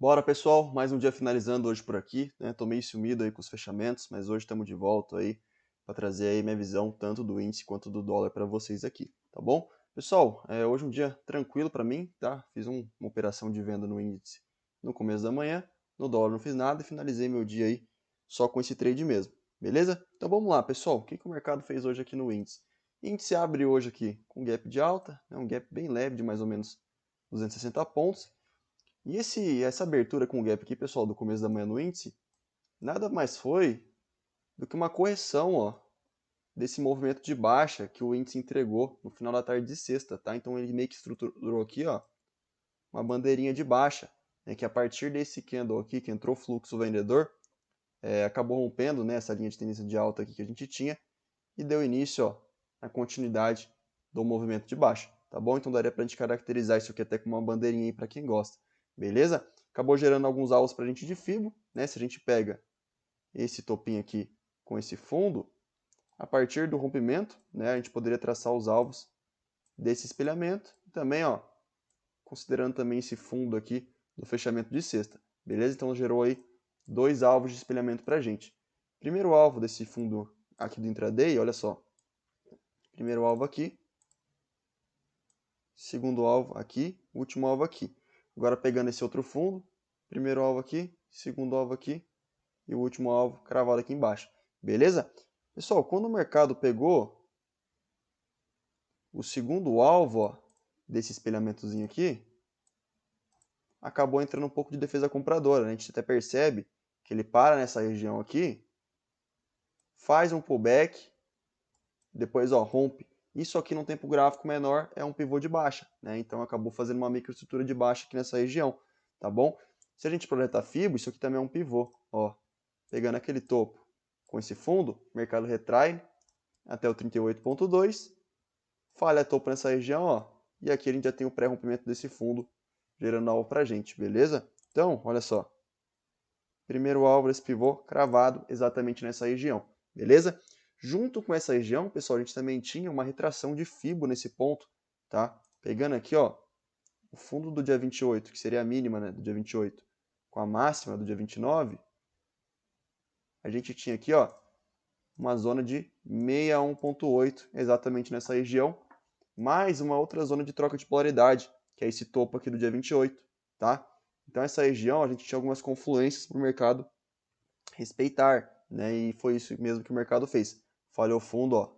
Bora, pessoal, mais um dia finalizando hoje por aqui, né? Tô meio sumido aí com os fechamentos, mas hoje estamos de volta aí para trazer aí minha visão tanto do índice quanto do dólar para vocês aqui, tá bom? Pessoal, hoje um dia tranquilo para mim, tá? Fiz uma operação de venda no índice no começo da manhã, no dólar não fiz nada e finalizei meu dia aí só com esse trade mesmo, beleza? Então vamos lá, pessoal, o que que o mercado fez hoje aqui no índice? O índice abre hoje aqui com gap de alta, né? Um gap bem leve de mais ou menos 260 pontos. E essa abertura com o gap aqui, pessoal, do começo da manhã no índice, nada mais foi do que uma correção, ó, desse movimento de baixa que o índice entregou no final da tarde de sexta, tá? Então ele meio que estruturou aqui, ó, uma bandeirinha de baixa, né, que a partir desse candle aqui, que entrou fluxo vendedor, acabou rompendo, né, essa linha de tendência de alta aqui que a gente tinha e deu início, ó, à continuidade do movimento de baixa, tá bom? Então daria pra gente caracterizar isso aqui até com uma bandeirinha aí para quem gosta, beleza? Acabou gerando alguns alvos pra gente de Fibo, né? Se a gente pega esse topinho aqui com esse fundo, a partir do rompimento, né, a gente poderia traçar os alvos desse espelhamento, e também, ó, considerando também esse fundo aqui do fechamento de sexta, beleza? Então gerou aí dois alvos de espelhamento pra gente. Primeiro alvo desse fundo aqui do intraday, olha só, primeiro alvo aqui, segundo alvo aqui, último alvo aqui. Agora pegando esse outro fundo, primeiro alvo aqui, segundo alvo aqui e o último alvo cravado aqui embaixo. Beleza? Pessoal, quando o mercado pegou o segundo alvo, ó, desse espelhamentozinho aqui, acabou entrando um pouco de defesa compradora, né? A gente até percebe que ele para nessa região aqui, faz um pullback, depois, ó, rompe. Isso aqui no tempo gráfico menor é um pivô de baixa, né? Então acabou fazendo uma microestrutura de baixa aqui nessa região, tá bom? Se a gente projetar Fibo, isso aqui também é um pivô, ó. Pegando aquele topo com esse fundo, o mercado retrai até o 38.2, falha topo nessa região, ó. E aqui a gente já tem o pré-rompimento desse fundo gerando alvo pra gente, beleza? Então, olha só. Primeiro alvo desse pivô cravado exatamente nessa região, beleza? Junto com essa região, pessoal, a gente também tinha uma retração de Fibo nesse ponto, tá? Pegando aqui, ó, o fundo do dia 28, que seria a mínima, né, do dia 28, com a máxima do dia 29, a gente tinha aqui, ó, uma zona de 61.8, exatamente nessa região, mais uma outra zona de troca de polaridade, que é esse topo aqui do dia 28, tá? Então essa região a gente tinha algumas confluências para o mercado respeitar, né? E foi isso mesmo que o mercado fez. Falhou fundo, ó,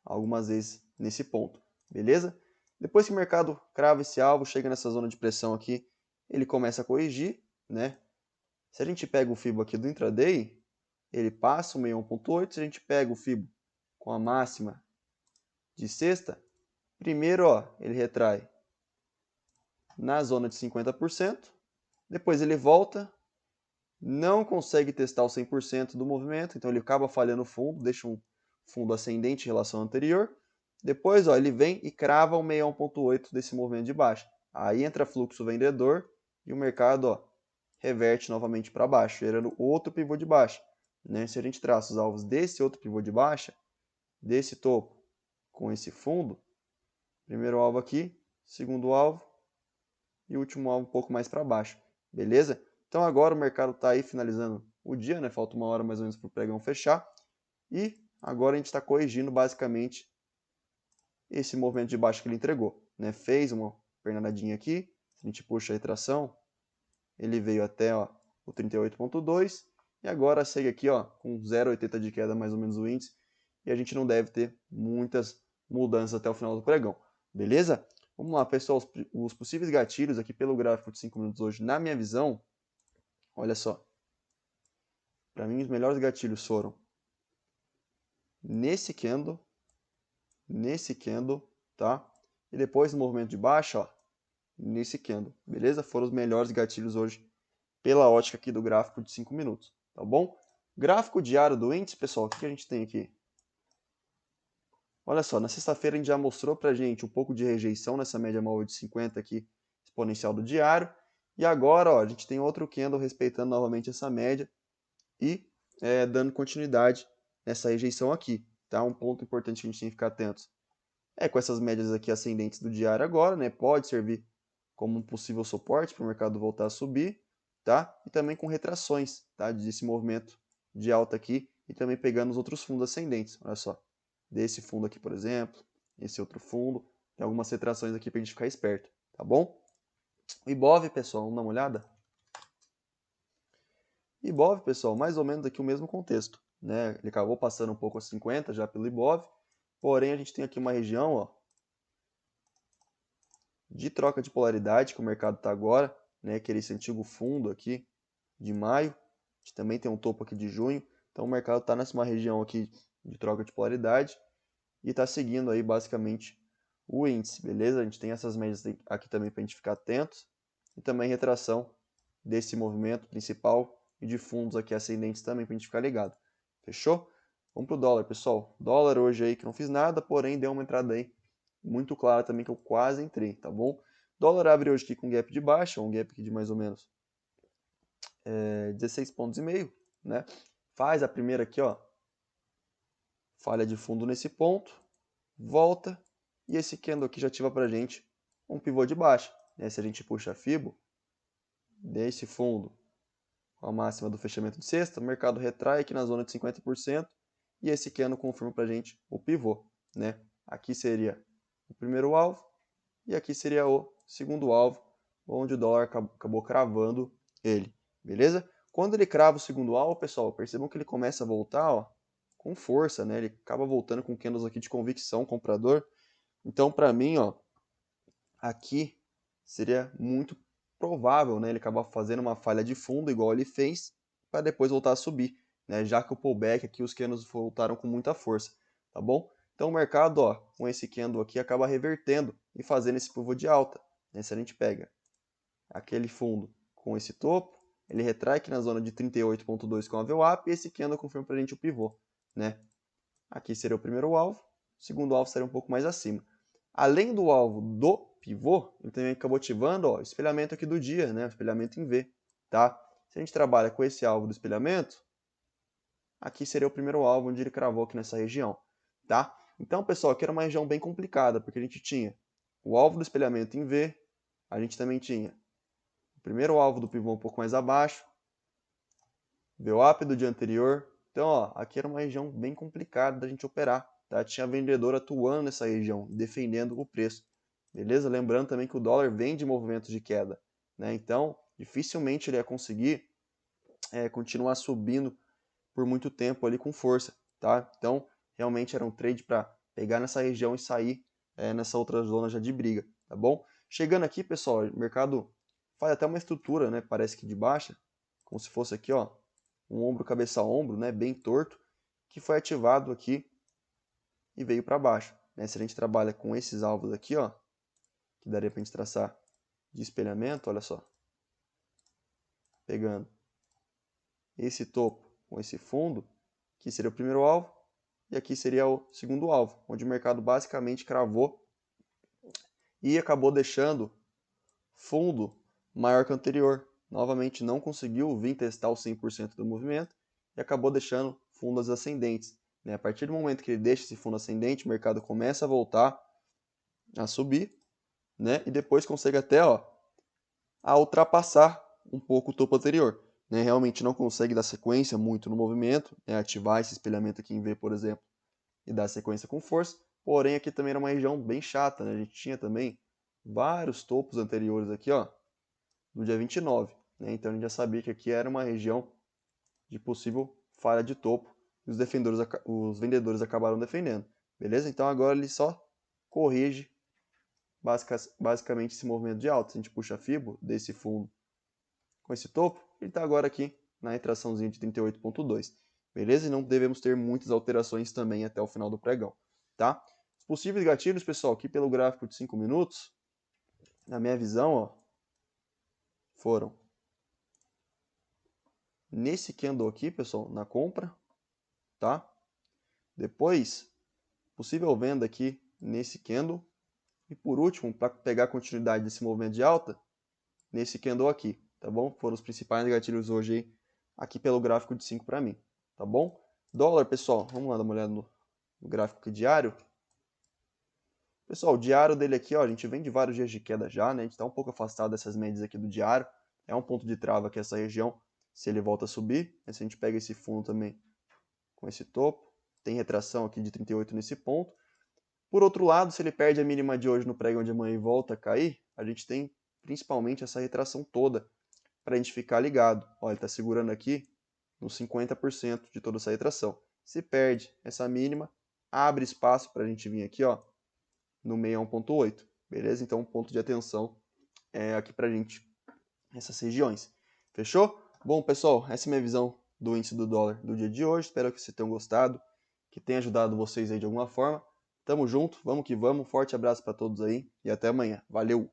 algumas vezes nesse ponto, beleza? Depois que o mercado crava esse alvo, chega nessa zona de pressão aqui, ele começa a corrigir, né? Se a gente pega o Fibo aqui do intraday, ele passa o 61.8, se a gente pega o Fibo com a máxima de sexta, primeiro, ó, ele retrai na zona de 50%, depois ele volta, não consegue testar o 100% do movimento, então ele acaba falhando o fundo, deixa um fundo ascendente em relação ao anterior. Depois, ó, ele vem e crava o 61.8 desse movimento de baixa. Aí entra fluxo vendedor e o mercado, ó, reverte novamente para baixo, gerando outro pivô de baixa, né? Se a gente traça os alvos desse outro pivô de baixa, desse topo com esse fundo, primeiro alvo aqui, segundo alvo e último alvo um pouco mais para baixo, beleza? Então agora o mercado está aí finalizando o dia, né? Falta uma hora mais ou menos para o pregão fechar. E agora a gente está corrigindo basicamente esse movimento de baixo que ele entregou, né? Fez uma pernadinha aqui, a gente puxa a retração, ele veio até, ó, o 38.2 e agora segue aqui, ó, com 0,80 de queda mais ou menos o índice e a gente não deve ter muitas mudanças até o final do pregão, beleza? Vamos lá, pessoal, os possíveis gatilhos aqui pelo gráfico de 5 minutos hoje, na minha visão, olha só. Para mim, os melhores gatilhos foram nesse candle, tá? E depois no movimento de baixa, ó, nesse candle, beleza? Foram os melhores gatilhos hoje pela ótica aqui do gráfico de 5 minutos, tá bom? Gráfico diário do índice, pessoal, o que a gente tem aqui? Olha só, na sexta-feira a gente já mostrou pra gente um pouco de rejeição nessa média móvel de 50 aqui, exponencial do diário. E agora, ó, a gente tem outro candle respeitando novamente essa média e dando continuidade nessa rejeição aqui, tá? Um ponto importante que a gente tem que ficar atentos. Com essas médias aqui ascendentes do diário agora, né? Pode servir como um possível suporte para o mercado voltar a subir. tá? E também com retrações, tá? Desse movimento de alta aqui e também pegando os outros fundos ascendentes, olha só. Desse fundo aqui, por exemplo, esse outro fundo, tem algumas retrações aqui para a gente ficar esperto, tá bom? O Ibov, pessoal, vamos dar uma olhada? Ibov, pessoal, mais ou menos aqui o mesmo contexto, né? Ele acabou passando um pouco a 50 já pelo Ibov, porém a gente tem aqui uma região, ó, de troca de polaridade que o mercado está agora, né? Que é esse antigo fundo aqui de maio, a gente também tem um topo aqui de junho, então o mercado está nessa região aqui de troca de polaridade e está seguindo aí basicamente o índice, beleza? A gente tem essas médias aqui também para a gente ficar atentos e também retração desse movimento principal e de fundos aqui ascendentes também para a gente ficar ligado. Fechou? Vamos para o dólar, pessoal. Dólar hoje aí que não fiz nada, porém deu uma entrada aí muito clara também que eu quase entrei, tá bom? Dólar abre hoje aqui com gap de baixa, um gap aqui de mais ou menos 16 pontos e meio, né? Faz a primeira aqui, ó, falha de fundo nesse ponto, volta e esse candle aqui já ativa pra gente um pivô de baixa, né? Se a gente puxa a Fibo desse fundo com a máxima do fechamento de sexta, o mercado retrai aqui na zona de 50% e esse candle confirma pra gente o pivô, né? Aqui seria o primeiro alvo e aqui seria o segundo alvo, onde o dólar acabou cravando ele, beleza? Quando ele crava o segundo alvo, pessoal, percebam que ele começa a voltar, ó, com força, né? Ele acaba voltando com candles aqui de convicção comprador. Então, para mim, ó, aqui seria muito provável, né, ele acabar fazendo uma falha de fundo igual ele fez para depois voltar a subir, né? Já que o pullback aqui os candles voltaram com muita força, tá bom? Então o mercado, ó, com esse candle aqui acaba revertendo e fazendo esse pivô de alta, né? Se a gente pega aquele fundo com esse topo, ele retrai aqui na zona de 38.2 com a VWAP e esse candle confirma para a gente o pivô, né? Aqui seria o primeiro alvo, o segundo alvo seria um pouco mais acima. Além do alvo do pivô, ele também acabou ativando o espelhamento aqui do dia, né? O espelhamento em V, tá? Se a gente trabalha com esse alvo do espelhamento, aqui seria o primeiro alvo onde ele cravou aqui nessa região, tá? Então, pessoal, aqui era uma região bem complicada, porque a gente tinha o alvo do espelhamento em V, a gente também tinha o primeiro alvo do pivô um pouco mais abaixo, VWAP do dia anterior. Então, ó, aqui era uma região bem complicada da gente operar, tá? Tinha vendedor atuando nessa região, defendendo o preço, beleza? Lembrando também que o dólar vem de movimentos de queda, né? Então, dificilmente ele ia conseguir continuar subindo por muito tempo ali com força, tá? Então, realmente era um trade para pegar nessa região e sair nessa outra zona já de briga, tá bom? Chegando aqui, pessoal, o mercado faz até uma estrutura, né? Parece que de baixa, como se fosse aqui, ó, um ombro cabeça a ombro, né? Bem torto, que foi ativado aqui e veio para baixo, né? Se a gente trabalha com esses alvos aqui, ó, que daria para a gente traçar de espelhamento, olha só, pegando esse topo com esse fundo, que seria o primeiro alvo, e aqui seria o segundo alvo, onde o mercado basicamente cravou e acabou deixando fundo maior que o anterior. Novamente não conseguiu vir testar o 100% do movimento e acabou deixando fundos ascendentes, né? A partir do momento que ele deixa esse fundo ascendente, o mercado começa a voltar a subir, né? E depois consegue até, ó, a ultrapassar um pouco o topo anterior, né? Realmente não consegue dar sequência muito no movimento, né? Ativar esse espelhamento aqui em V, por exemplo, e dar sequência com força. Porém, aqui também era uma região bem chata, né? A gente tinha também vários topos anteriores aqui, ó, no dia 29, né? Então a gente já sabia que aqui era uma região de possível falha de topo e os vendedores acabaram defendendo, beleza? Então agora ele só corrige basicamente esse movimento de alta. Se a gente puxa a Fibo desse fundo com esse topo, ele está agora aqui na retraçãozinha de 38.2, beleza? E não devemos ter muitas alterações também até o final do pregão, tá? Os possíveis gatilhos, pessoal, aqui pelo gráfico de 5 minutos, na minha visão, ó, foram nesse candle aqui, pessoal, na compra, tá? Depois, possível venda aqui nesse candle. E por último, para pegar a continuidade desse movimento de alta, nesse candle aqui, tá bom? Foram os principais gatilhos hoje aí, aqui pelo gráfico de 5 para mim, tá bom? Dólar, pessoal, vamos lá dar uma olhada no gráfico aqui diário. Pessoal, o diário dele aqui, ó, a gente vem de vários dias de queda já, né? A gente está um pouco afastado dessas médias aqui do diário. é um ponto de trava aqui essa região, se ele volta a subir. Se a gente pega esse fundo também com esse topo, tem retração aqui de 38 nesse ponto. Por outro lado, se ele perde a mínima de hoje no pregão de amanhã e volta a cair, a gente tem principalmente essa retração toda para a gente ficar ligado. Olha, ele está segurando aqui nos 50% de toda essa retração. Se perde essa mínima, abre espaço para a gente vir aqui, ó, no 61.8, beleza? Então, um ponto de atenção é aqui para a gente, essas regiões. Fechou? Bom, pessoal, essa é a minha visão do índice do dólar do dia de hoje. Espero que vocês tenham gostado, que tenha ajudado vocês aí de alguma forma. Tamo junto, vamos que vamos. Forte abraço para todos aí e até amanhã. Valeu!